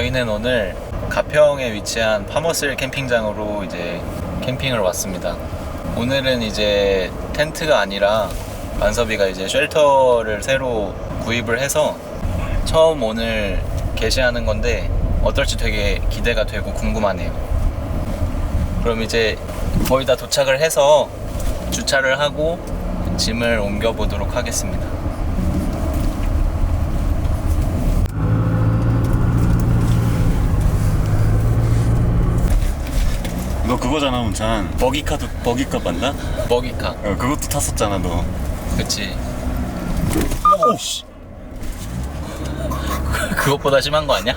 저희는 오늘 가평에 위치한 파머슬 캠핑장으로 이제 캠핑을 왔습니다. 오늘은 이제 텐트가 아니라 만섭이가 이제 쉘터를 새로 구입을 해서 처음 오늘 게시하는 건데 어떨지 되게 기대가 되고 궁금하네요. 그럼 이제 거의 다 도착을 해서 주차를 하고 짐을 옮겨 보도록 하겠습니다. 너 그거잖아, 문찬. 버기캅 맞나? 버기캅. 그것도 탔었잖아, 너. 그치. 오씨. 그것보다 심한 거 아니야?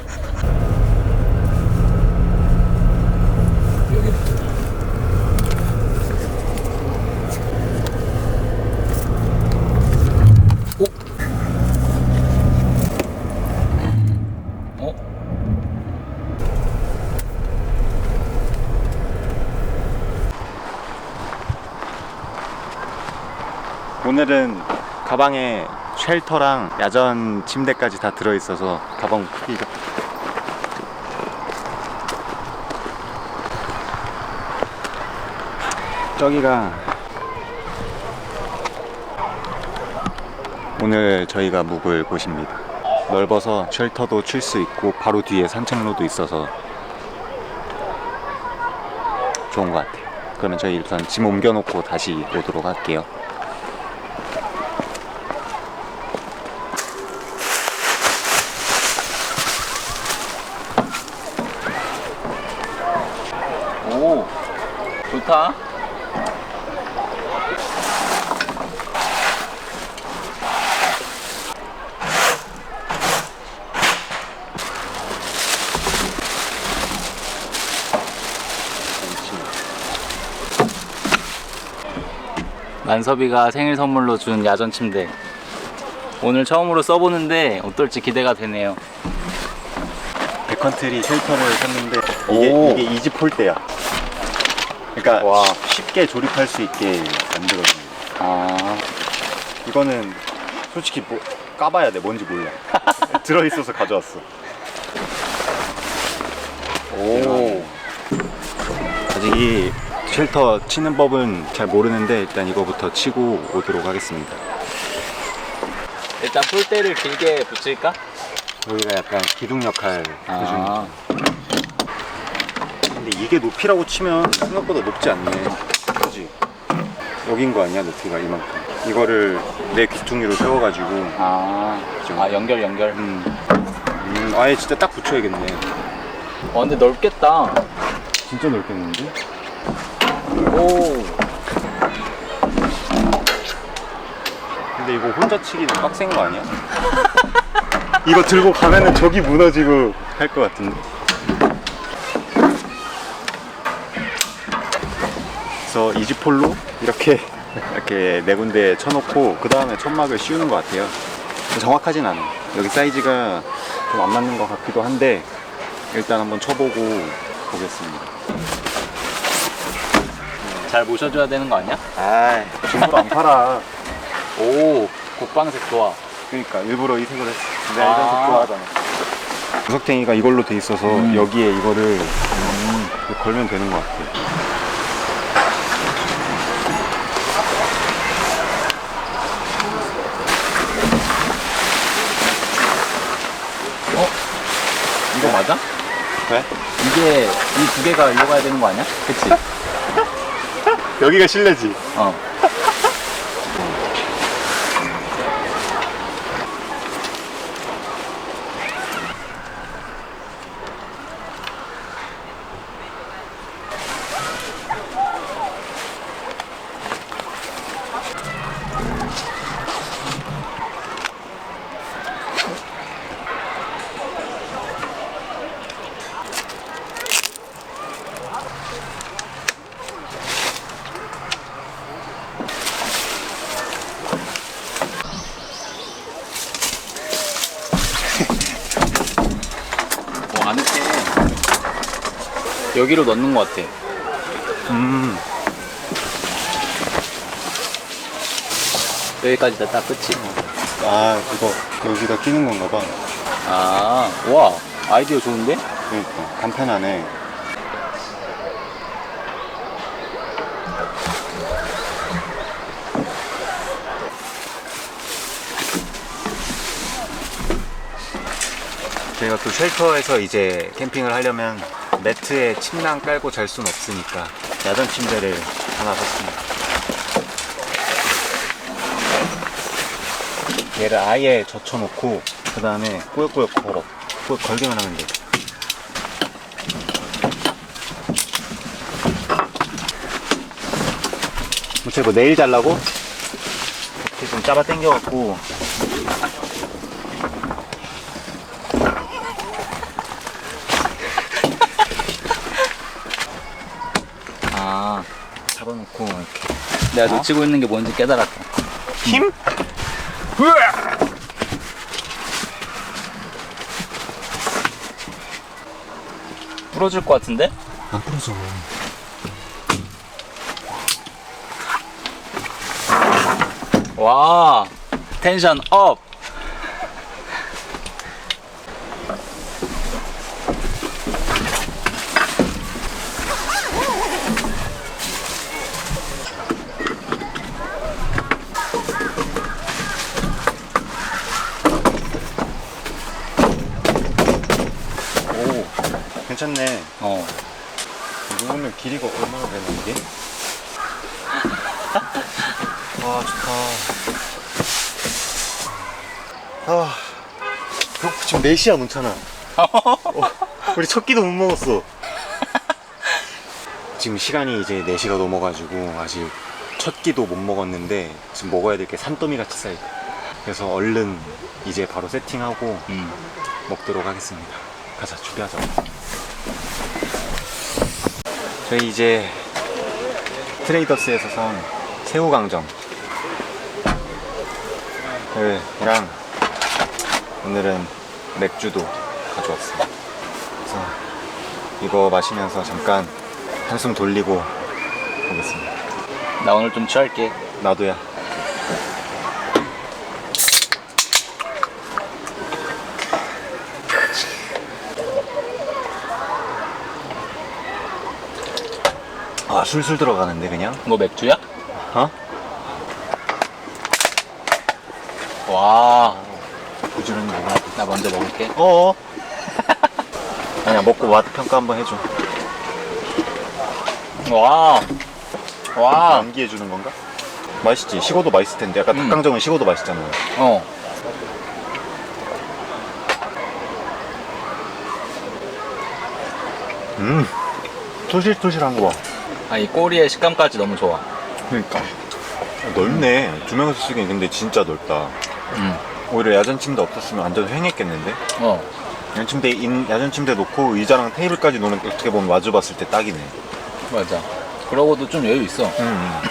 오늘은 가방에 쉘터랑 야전 침대까지 다 들어있어서 가방 크기가 저기가 오늘 저희가 묵을 곳입니다. 넓어서 쉘터도 칠 수 있고 바로 뒤에 산책로도 있어서 좋은 것 같아요. 그러면 저희 일단 짐 옮겨놓고 다시 오도록 할게요. 오, 좋다. 만섭이가 생일 선물로 준 야전 침대. 오늘 처음으로 써보는데 어떨지 기대가 되네요. 백컨트리 쉘터를 샀는데 오. 이게 이집 폴대야. 그러니까 와. 쉽게 조립할 수 있게 만들어줍니다. 아, 이거는 솔직히 뭐 까봐야 돼. 뭔지 몰라. 들어있어서 가져왔어. 오. 아직 이 쉘터 치는 법은 잘 모르는데 일단 이거부터 치고 오도록 하겠습니다. 일단 폴대를 길게 붙일까? 여기가 약간 기둥 역할 해주는. 아, 근데 이게 높이라고 치면 생각보다 높지 않네. 그지? 여긴 거 아니야, 높이가 이만큼. 이거를 내 귀퉁이로 세워가지고 연결. 아예 진짜 딱 붙여야겠네. 근데 넓겠다. 진짜 넓겠는데? 오. 근데 이거 혼자 치기는 빡센 거 아니야? 이거 들고 가면은 저기 무너지고 할 것 같은데. 그래서 이지폴로 이렇게 네 군데 쳐놓고 그 다음에 천막을 씌우는 것 같아요. 정확하진 않아요. 여기 사이즈가 좀 안 맞는 것 같기도 한데 일단 한번 쳐보고 보겠습니다. 잘 모셔줘야 되는 거 아니야? 아, 중고로 안 팔아. 오, 국방색 좋아. 그러니까 일부러 이 색으로 했어. 내가 이런 색 좋아하잖아. 구석탱이가 이걸로 돼 있어서 여기에 이거를 걸면 되는 것 같아. 이거 맞아? 왜? 이게 이 두 개가 일로 가야 되는 거 아니야? 그치? 여기가 실내지. 어. 여기로 넣는 것 같아. 여기까지 다 딱 끝이. 아, 이거 여기다 끼는 건가 봐. 아, 와. 아이디어 좋은데? 그러니까 간편하네. 저희가 또 쉘터에서 이제 캠핑을 하려면 매트에 침낭 깔고 잘 수는 없으니까 야전 침대를 하나 샀습니다. 얘를 아예 젖혀놓고 그 다음에 꾸역꾸역 걸기만 하면 돼. 뭐 내일 자려고? 이렇게 좀 잡아 당겨갖고 아, 잡아놓고 이렇게 내가 놓치고 있는 게 뭔지 깨달았다. 힘? 부러질 것 같은데? 안 부러져. 와, 텐션 업! 오, 괜찮네. 어. 이거 오늘 길이가 얼마나 되나 이게? 와, 좋다. 아, 지금 4시야 문찬아. 우리 첫 끼도 못 먹었어. 지금 시간이 이제 4시가 넘어가지고 아직 첫 끼도 못 먹었는데 지금 먹어야 될 게 산더미 같이 쌓여. 그래서 얼른 이제 바로 세팅하고 먹도록 하겠습니다. 가자, 준비하자. 저희 이제 트레이더스에서 산 새우강정 랑 오늘은 맥주도 가져왔습니다. 그래서 이거 마시면서 잠깐 한숨 돌리고 오겠습니다. 나 오늘 좀 취할게. 나도야. 아, 술술 들어가는데 그냥? 뭐 맥주야? 어? 와, 부지런히 먹어. 나 먼저 먹을게. 어어. 아니야, 먹고 맛 평가 한번 해줘. 와, 와, 암기해주는 건가? 맛있지? 식어도 맛있을 텐데. 약간 닭강정은 식어도 맛있잖아. 어. 토실토실한 거 봐. 아, 이 꼬리의 식감까지 너무 좋아. 그러니까. 넓네. 두 명이서 쓰기엔 근데 진짜 넓다. 오히려 야전 침대 없었으면 완전 휑했겠는데? 어. 야전 침대 놓고 의자랑 테이블까지 놓으면 어떻게 보면 마주봤을 때 딱이네. 맞아. 그러고도 좀 여유 있어. 음.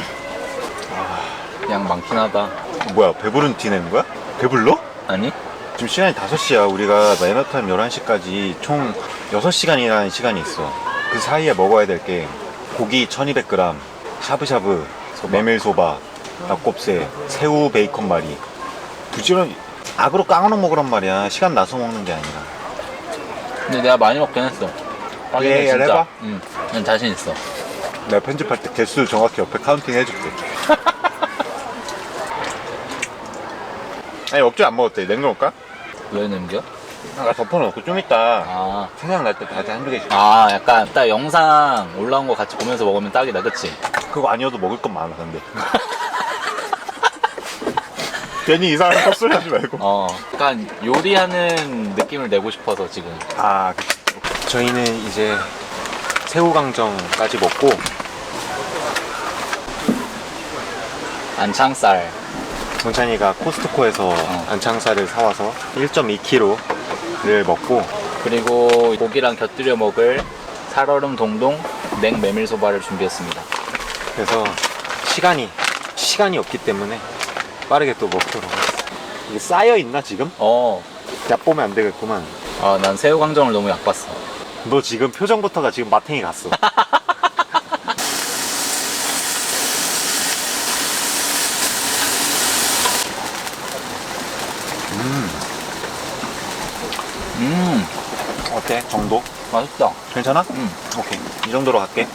양 많긴 하다. 뭐야, 배부른 티 내는 거야? 배불러? 아니? 지금 시간이 5시야. 우리가 매너타임 11시까지 총 6시간이라는 시간이 있어. 그 사이에 먹어야 될 게 고기 1200g, 샤브샤브, 메밀소바, 닭곱새, 새우 베이컨 말이. 부지런히 악으로 깡으로 먹으란 말이야. 시간 나서 먹는 게 아니라. 근데 내가 많이 먹긴 했어. 예, 해봐. 난 자신 있어. 내가 편집할 때 개수 정확히 옆에 카운팅 해줄게. 아니, 억지 안 먹었대. 냉겨놓을까? 왜 남겨? 아까 덮어놓고 좀 이따 아, 생각날 때 다시 한두 개씩. 아, 약간 딱 영상 올라온 거 같이 보면서 먹으면 딱이다, 그치? 그거 아니어도 먹을 건 많아, 근데. 괜히 이상한 헛소리 하지 말고. 어, 약간 요리하는 느낌을 내고 싶어서 지금. 아, 저희는 이제 새우강정까지 먹고 안창살. 정찬이가 코스트코에서 안창살을 사와서 1.2kg를 먹고 그리고 고기랑 곁들여 먹을 살얼음 동동 냉 메밀소바를 준비했습니다. 그래서 시간이 없기 때문에 빠르게 또 먹도록 하겠습니다. 이게 쌓여있나 지금? 어, 얕보면 안 되겠구만. 아, 난 새우강정을 너무 얕봤어. 너 지금 표정부터가 지금 마탱이 갔어. 어때? 정도? 맛있다. 괜찮아? 응. 오케이. 이 정도로 갈게.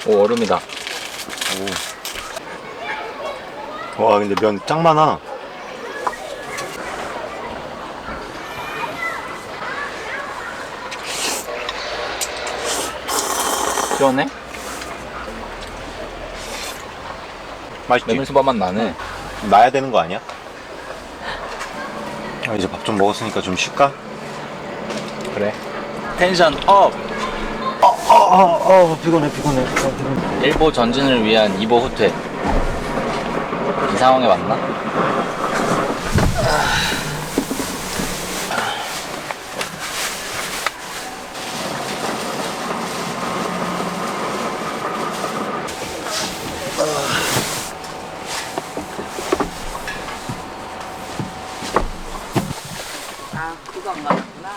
오, 얼음이다. 오. 와, 근데 면 짱 많아. 시원해? 맛있지? 메밀소바 맛 나네. 놔야 되는 거 아니야? 아, 이제 밥 좀 먹었으니까 좀 쉴까? 그래. 텐션 업! 피곤해. 일보 전진을 위한 2보 후퇴. 이 상황에 맞나? 아, 그거 안 맞았구나.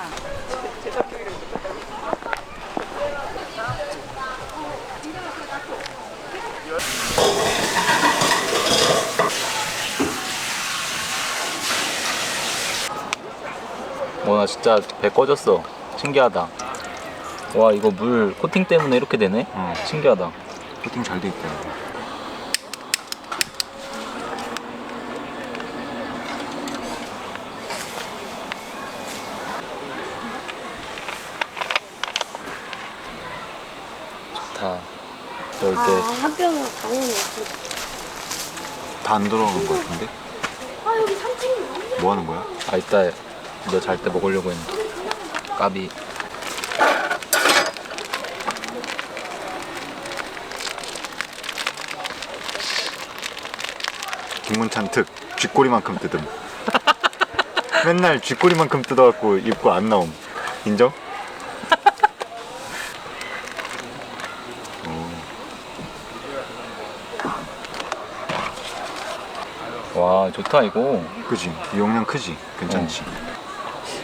나 진짜 배 꺼졌어. 신기하다. 와, 이거 물 코팅 때문에 이렇게 되네? 응. 신기하다. 코팅 잘 돼 있다. 좋다. 이럴 때 한 병은 당연히 없어. 다 안 들어오는 거 같은데? 아, 여기 3층이 뭐 하는 거야? 이따 너 잘 때 먹으려고 했는데. 까비. 김문찬 특 쥐꼬리만큼 뜯음. 맨날 쥐꼬리만큼 뜯어갖고 입고 안 나옴. 인정? 와, 좋다 이거. 그지? 용량 크지? 괜찮지?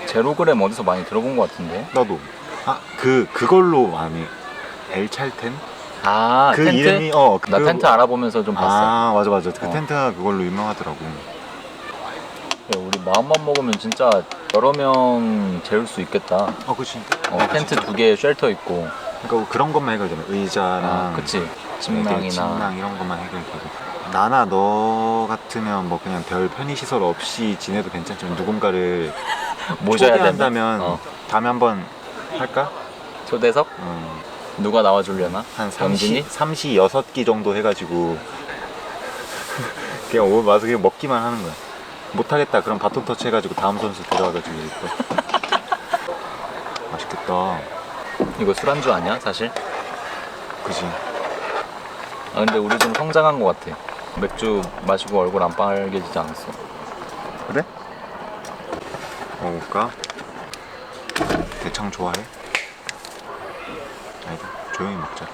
제로그램 어디서 많이 들어본 것 같은데. 나도. 아, 그걸로 마음이 엘찰텐? 아, 그 텐트? 이름이 나 텐트 알아보면서 좀 봤어. 아, 맞아. 그 어. 텐트가 그걸로 유명하더라고. 야, 우리 마음만 먹으면 진짜 여러 명 재울 수 있겠다. 그치. 텐트 2개 쉘터 있고. 그러니까 그런 것만 해결되면 의자랑 그치. 침낭 침낭이나. 이런 것만 해결되고. 나나 너 같으면 뭐 그냥 별 편의시설 없이 지내도 괜찮지만 누군가를 모셔야 초대한다면 되면. 다음에 한번 할까? 초대석? 누가 나와주려나? 한 영진이? 36기 정도 해가지고 그냥 와서 그냥 먹기만 하는 거야. 못하겠다 그럼 바톤 터치 해가지고 다음 선수 데려와가지고 또. 맛있겠다. 이거 술안주 아니야 사실? 그지. 근데 우리 좀 성장한 것 같아. 맥주 마시고 얼굴 안 빨개지지 않았어. 그래? 먹을까? 대창 좋아해? 아니다 조용히 먹자.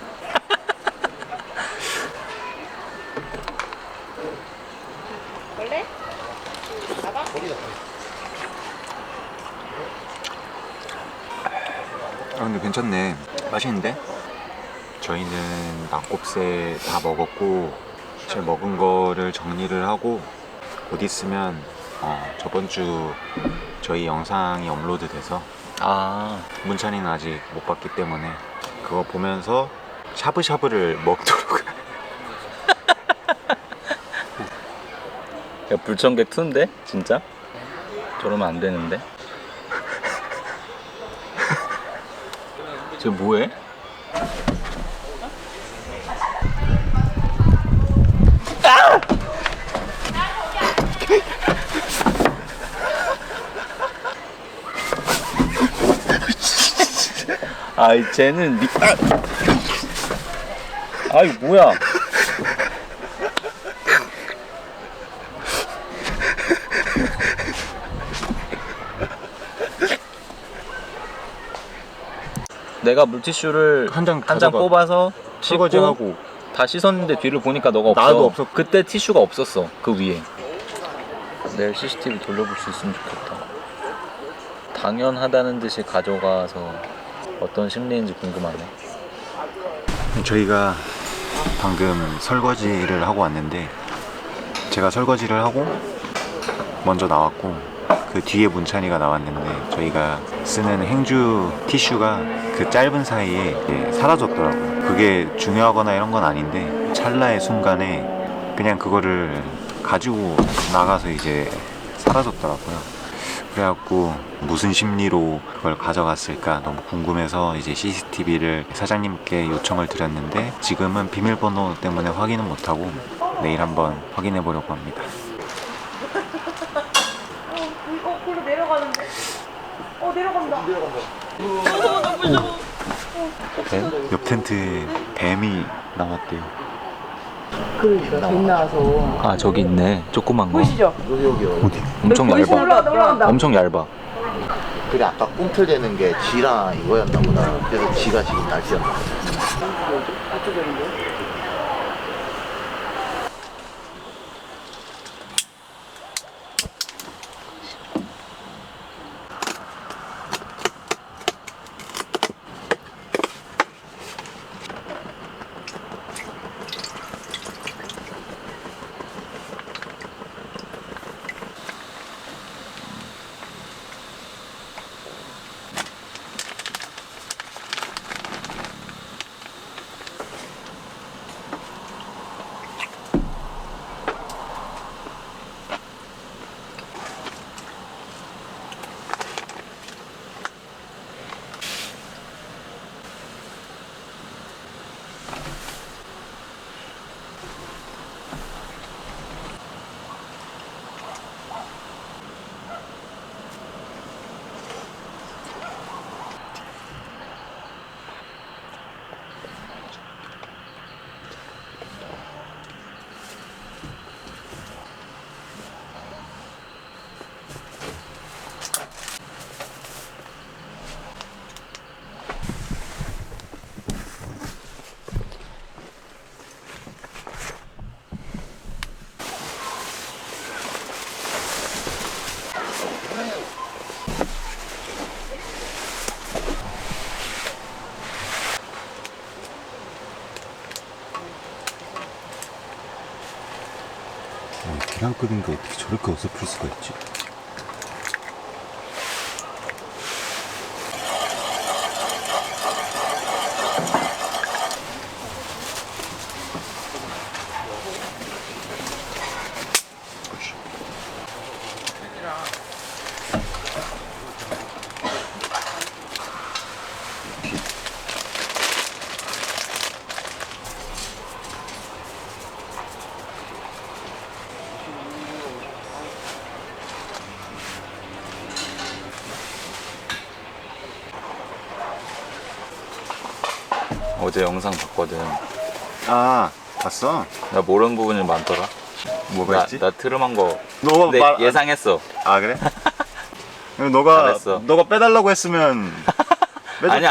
원래? 근데 괜찮네. 맛있는데? 저희는 낙곱새 다 먹었고 사실 먹은 거를 정리를 하고 곧 있으면 저번 주 저희 영상이 업로드 돼서 문찬이는 아직 못 봤기 때문에 그거 보면서 샤브샤브를 먹도록. 야, 불청객 2인데? 진짜? 저러면 안 되는데? 저 뭐해? 아이 쟤는 아이 뭐야? 내가 물티슈를 한 장 한 장 뽑아서 씻고 설거지하고 다 씻었는데 뒤를 보니까 너가 없어. 나도 없었고. 그때 티슈가 없었어 그 위에. 내일 CCTV 돌려볼 수 있으면 좋겠다. 당연하다는 듯이 가져가서 어떤 심리인지 궁금하네. 저희가 방금 설거지를 하고 왔는데 제가 설거지를 하고 먼저 나왔고 그 뒤에 문찬이가 나왔는데 저희가 쓰는 행주 티슈가 그 짧은 사이에 이제 사라졌더라고요. 그게 중요하거나 이런 건 아닌데 찰나의 순간에 그냥 그거를 가지고 나가서 이제 사라졌더라고요. 그래갖고 무슨 심리로 그걸 가져갔을까 너무 궁금해서 이제 CCTV를 사장님께 요청을 드렸는데 지금은 비밀번호 때문에 확인은 못하고 내일 한번 확인해 보려고 합니다. 골로 내려가는데. 내려간다. 뱀? 옆 텐트에 뱀이 나왔대요. 그러니까 뱀 나와서. 아 저기 있네. 조그만 거. 보시죠. 어디? 엄청 얇아. 올라간다. 엄청 얇아. 그래 아까 꿈틀대는 게 쥐랑 이거였나 보다. 그래서 쥐가 지금 날뛰었나 보다. 계란급인가 어떻게 저렇게 어설플 수가 있지? 어제 영상 봤거든. 아 봤어? 나 모르는 부분이 많더라. 뭐가 있지? 나 트름한 거 너가 근데 말 예상했어. 아 그래? 너가 잘했어. 너가 빼달라고 했으면 빼줬지.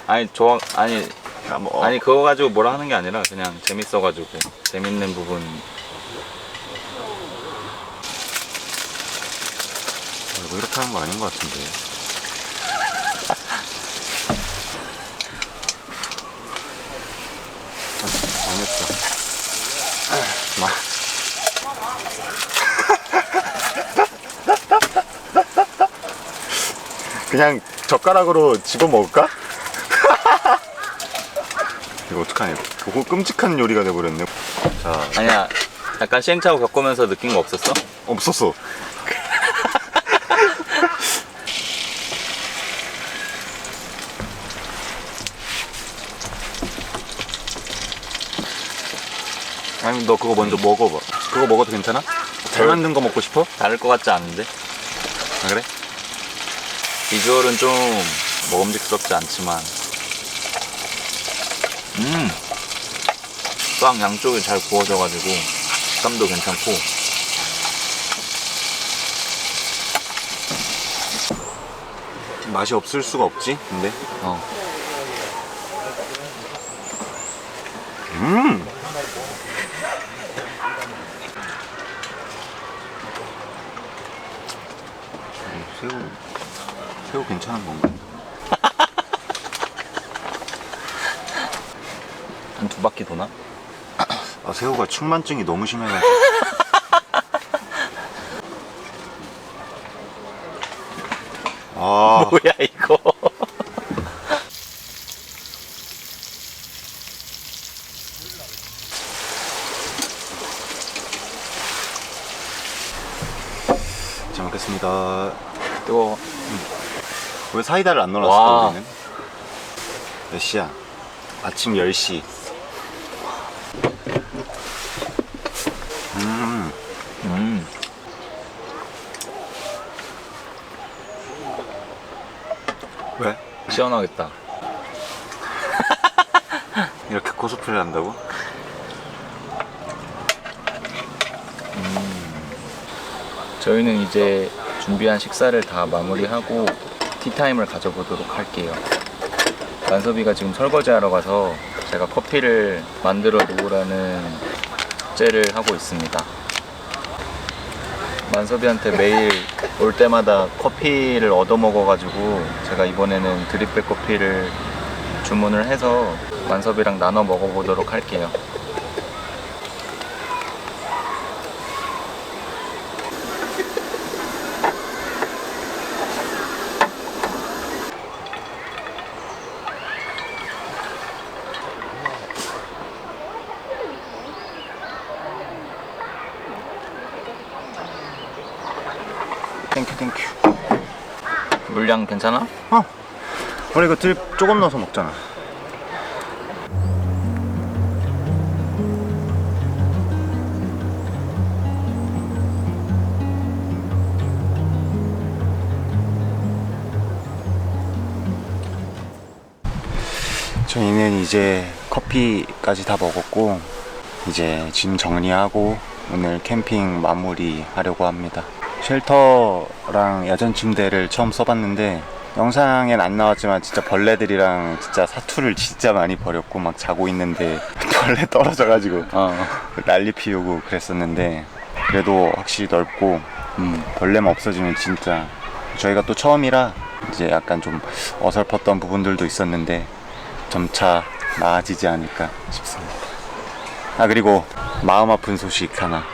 아니 좋아 아니 아, 뭐, 아니 그거 가지고 뭐라 하는 게 아니라 그냥 재밌어가지고 재밌는 부분. 이거 이렇게 하는 거 아닌 것 같은데. 망했다. 그냥 젓가락으로 집어 먹을까? 이거 어떡하냐. 그거 끔찍한 요리가 돼버렸네. 자, 아니야 약간 시행착오 겪으면서 느낀 거 없었어? 없었어. 아니 너 그거 먼저 먹어봐. 그거 먹어도 괜찮아? 잘 만든 거 먹고 싶어? 다를 것 같지 않은데? 아 그래? 비주얼은 좀 먹음직스럽지 않지만 빵 양쪽이 잘 구워져가지고 식감도 괜찮고 맛이 없을 수가 없지 근데 새우 괜찮은 건가? 한 2바퀴 도나? 아 새우가 충만증이 너무 심해가지고 아, 뭐야 이거? 잘 먹겠습니다. 뜨거워. 왜 사이다를 안 와. 넣어놨어 우리는? 몇 시야? 아침 10시. 왜? 시원하겠다. 이렇게 코스프레를 한다고? 저희는 이제 준비한 식사를 다 마무리하고 티타임을 가져보도록 할게요. 만섭이가 지금 설거지하러 가서 제가 커피를 만들어 놓으라는 숙제를 하고 있습니다. 만섭이한테 매일 올 때마다 커피를 얻어 먹어가지고 제가 이번에는 드립백 커피를 주문을 해서 만섭이랑 나눠 먹어보도록 할게요. 땡큐. 물량 괜찮아? 원래 이거 드립 조금 넣어서 먹잖아. 저희는 이제 커피까지 다 먹었고 이제 짐 정리하고 오늘 캠핑 마무리 하려고 합니다. 쉘터랑 야전 침대를 처음 써봤는데 영상엔 안 나왔지만 진짜 벌레들이랑 진짜 사투를 진짜 많이 벌였고 막 자고 있는데 벌레 떨어져가지고 난리 피우고 그랬었는데 그래도 확실히 넓고 벌레만 없어지면 진짜 저희가 또 처음이라 이제 약간 좀 어설펐던 부분들도 있었는데 점차 나아지지 않을까 싶습니다. 아 그리고 마음 아픈 소식 하나.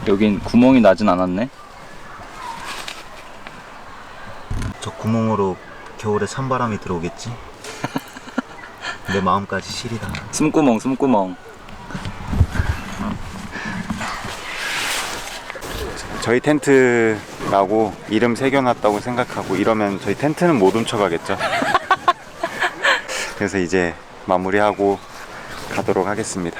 여긴 구멍이 나진 않았네. 저 구멍으로 겨울에 찬바람이 들어오겠지? 내 마음까지 시리다. 숨구멍. 저희 텐트라고 이름 새겨놨다고 생각하고 이러면 저희 텐트는 못 훔쳐가겠죠? 그래서 이제 마무리하고 가도록 하겠습니다.